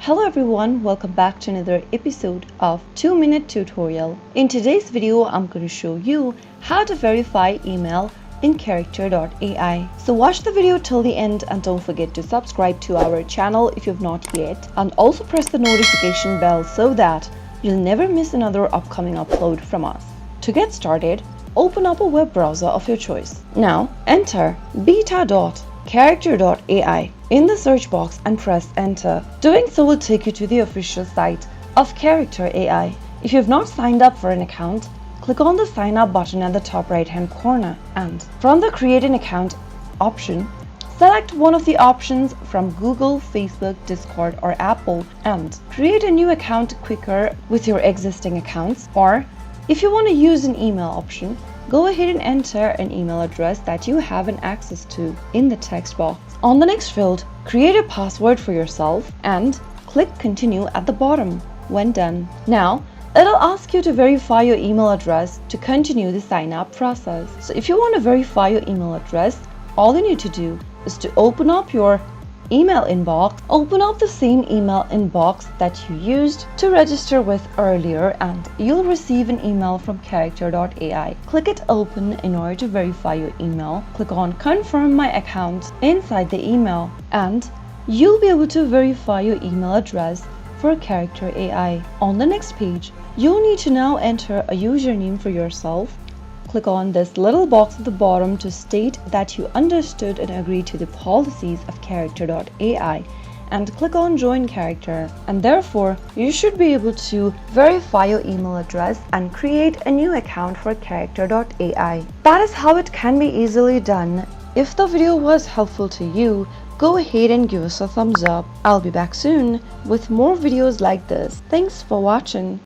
Hello everyone, welcome back to another episode of 2-Minute Tutorial. In today's video, I'm going to show you how to verify email in Character.AI. So watch the video till the end and don't forget to subscribe to our channel if you've not yet, and also press the notification bell so that you'll never miss another upcoming upload from us. To get started, open up a web browser of your choice. Now enter beta.character.ai in the search box and press enter. Doing so will take you to the official site of CharacterAI. If you have not signed up for an account, click on the sign up button at the top right hand corner, and from the create an account option, select one of the options from Google, Facebook, Discord or Apple and create a new account quicker with your existing accounts. Or if you want to use an email option, go ahead and enter an email address that you have an access to in the text box. On the next field, create a password for yourself and click continue at the bottom when done. Now, it'll ask you to verify your email address to continue the sign up process. So if you want to verify your email address, all you need to do is to open up your email inbox, open up the same email inbox that you used to register with earlier, and you'll receive an email from Character.AI. Click it open in order to verify your email. Click on confirm my account inside the email and you'll be able to verify your email address for Character.AI. On the next page, you'll need to now enter a username for yourself. Click on this little box at the bottom to state that you understood and agreed to the policies of Character.AI and click on join character, and therefore you should be able to verify your email address and create a new account for Character.AI. That is how it can be easily done. If the video was helpful to you, go ahead and give us a thumbs up. I'll be back soon with more videos like this. Thanks for watching.